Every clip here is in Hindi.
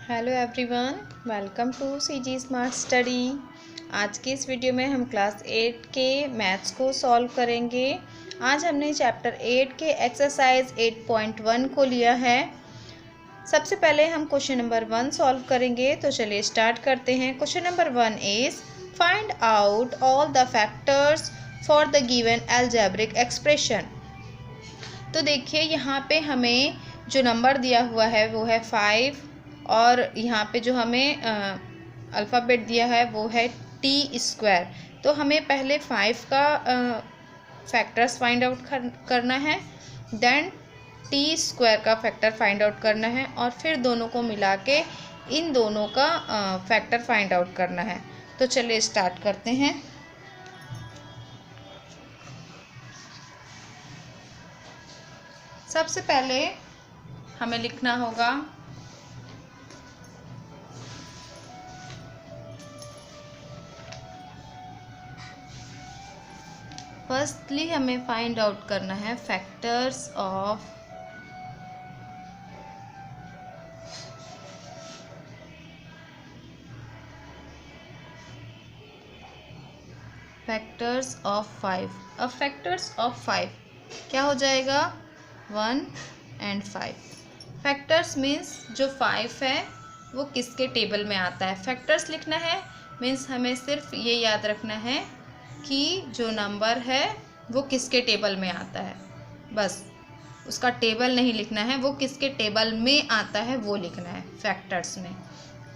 Hello everyone, welcome to CG smart study. आज के इस वीडियो में हम क्लास 8 के मैथ्स को सॉल्व करेंगे। आज हमने चैप्टर 8 के एक्सरसाइज 8.1 को लिया है। सबसे पहले हम क्वेश्चन नंबर 1 सॉल्व करेंगे, तो चलिए स्टार्ट करते हैं। Question number 1 is find out all the factors for the given algebraic expression. तो देखिए यहाँ पे हमें जो नंबर दिया हुआ है वो है 5 और यहाँ पे जो हमें अल्फ़ाबेट दिया है वो है t²। तो हमें पहले 5 का फैक्टर्स फाइंड आउट करना है, देन t² का फैक्टर फाइंड आउट करना है और फिर दोनों को मिला के इन दोनों का फैक्टर फाइंड आउट करना है। तो चलिए स्टार्ट करते हैं। सबसे पहले हमें लिखना होगा फर्स्टली हमें फाइंड आउट करना है फैक्टर्स ऑफ फाइव। अब फैक्टर्स ऑफ 5 क्या हो जाएगा 1 and 5। फैक्टर्स मीन्स जो 5 है वो किसके टेबल में आता है। फैक्टर्स लिखना है मीन्स हमें सिर्फ ये याद रखना है कि जो नंबर है वो किसके टेबल में आता है, बस उसका टेबल नहीं लिखना है, वो किसके टेबल में आता है वो लिखना है फैक्टर्स में।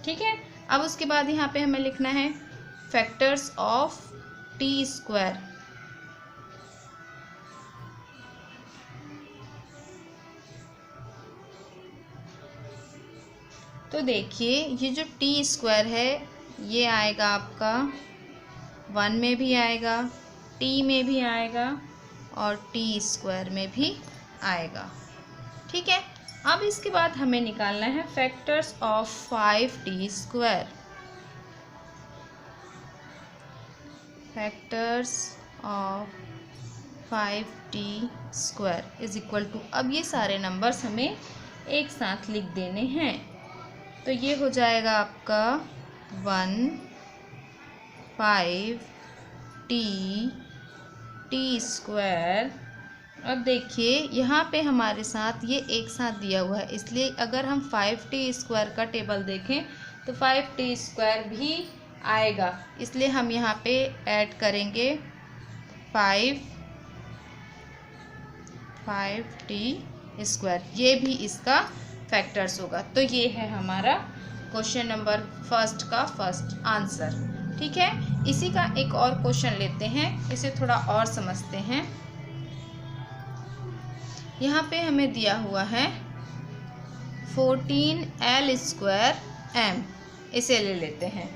ठीक है। अब उसके बाद यहाँ पे हमें लिखना है फैक्टर्स ऑफ t²। तो देखिए ये जो t² है ये आएगा आपका 1 में भी आएगा, t में भी आएगा और t² में भी आएगा। ठीक है। अब इसके बाद हमें निकालना है factors of 5t²। Factors of 5t² is equal to, अब ये सारे नंबर्स हमें एक साथ लिख देने हैं। तो ये हो जाएगा आपका 1 5 t²। अब देखिए यहाँ पे हमारे साथ ये एक साथ दिया हुआ है, इसलिए अगर हम 5t² का टेबल देखें तो 5t² भी आएगा, इसलिए हम यहाँ पे ऐड करेंगे 5t², ये भी इसका फैक्टर्स होगा। तो ये है हमारा क्वेश्चन नंबर फर्स्ट का फर्स्ट आंसर। ठीक है। इसी का एक और क्वेश्चन लेते हैं, इसे थोड़ा और समझते हैं। यहाँ पे हमें दिया हुआ है 14l²m, इसे ले लेते हैं।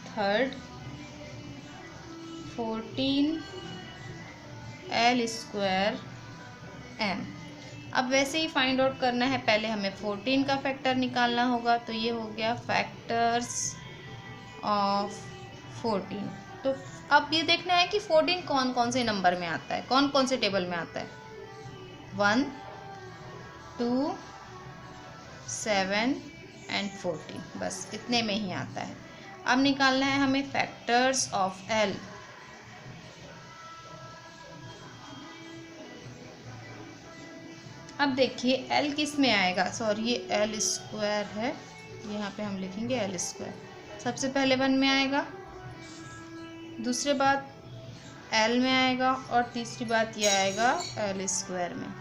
Third 14l²m। अब वैसे ही फाइंड आउट करना है, पहले हमें 14 का फैक्टर निकालना होगा। तो ये हो गया फैक्टर्स ऑफ 14। तो अब ये देखना है कि 14 कौन कौन से नंबर में आता है, कौन कौन से टेबल में आता है। 1 2 7 and 14, बस इतने में ही आता है। अब निकालना है हमें फैक्टर्स ऑफ l। अब देखिए l किस में आएगा, सॉरी ये l² है, यहाँ पे हम लिखेंगे l²। सबसे पहले 1 में आएगा, दूसरी बात l में आएगा और तीसरी बात ये आएगा l² में।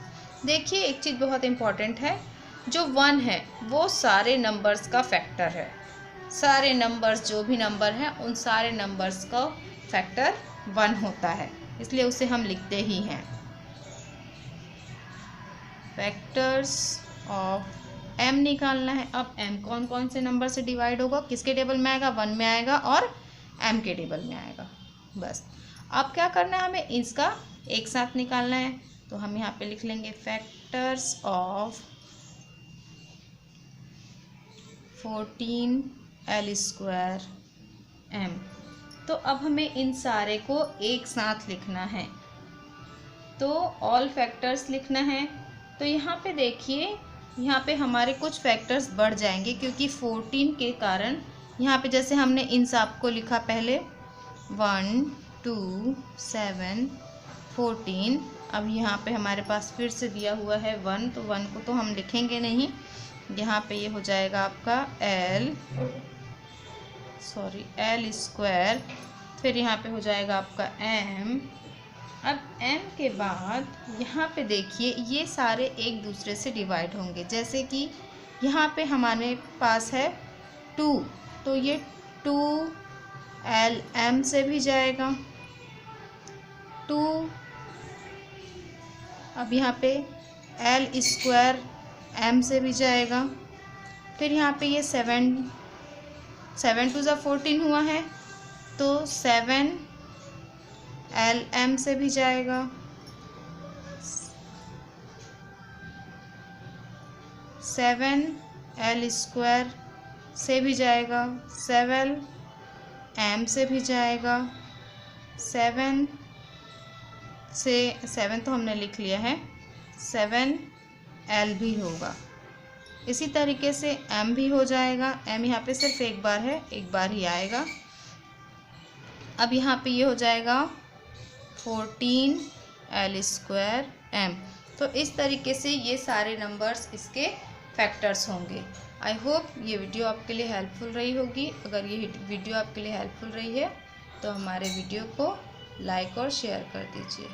देखिए एक चीज़ बहुत इम्पॉर्टेंट है, जो 1 है वो सारे नंबर्स का फैक्टर है। सारे नंबर्स जो भी नंबर हैं उन सारे नंबर्स का फैक्टर 1 होता है, इसलिए उसे हम लिखते ही हैं। फैक्टर्स ऑफ m निकालना है। अब m कौन कौन से नंबर से डिवाइड होगा, किसके टेबल में आएगा, 1 में आएगा और m के टेबल में आएगा। बस अब क्या करना है, हमें इसका एक साथ निकालना है। तो हम यहाँ पे लिख लेंगे फैक्टर्स ऑफ 14l²m। तो अब हमें इन सारे को एक साथ लिखना है। तो ऑल फैक्टर्स लिखना है। तो यहाँ पे देखिए, यहाँ पे हमारे कुछ फैक्टर्स बढ़ जाएंगे क्योंकि 14 के कारण। यहाँ पे जैसे हमने इन सब को लिखा पहले 1 2 7 14। अब यहाँ पे हमारे पास फिर से दिया हुआ है 1, तो 1 को तो हम लिखेंगे नहीं। यहाँ पे ये हो जाएगा आपका एल स्क्वायर, फिर यहाँ पे हो जाएगा आपका एम। अब m के बाद यहाँ पे देखिए ये सारे एक दूसरे से डिवाइड होंगे। जैसे कि यहाँ पे हमारे पास है 2, तो ये 2l m से भी जाएगा 2। अब यहाँ पे l स्क्वायर m से भी जाएगा। फिर यहाँ पे ये 7 2 ज़ा 14 हुआ है, तो 7 एल एम से भी जाएगा। 7 एल स्क्वायर से भी जाएगा, 7 एम से भी जाएगा, 7 तो हमने लिख लिया है, 7 एल भी होगा। इसी तरीके से एम भी हो जाएगा। एम यहाँ पे सिर्फ एक बार है, एक बार ही आएगा। अब यहाँ पे ये हो जाएगा 14 एल स्क्वायर एम। तो इस तरीके से ये सारे नंबर्स इसके फैक्टर्स होंगे। आई होप ये वीडियो आपके लिए हेल्पफुल रही होगी। अगर ये वीडियो आपके लिए हेल्पफुल रही है तो हमारे वीडियो को लाइक और शेयर कर दीजिए।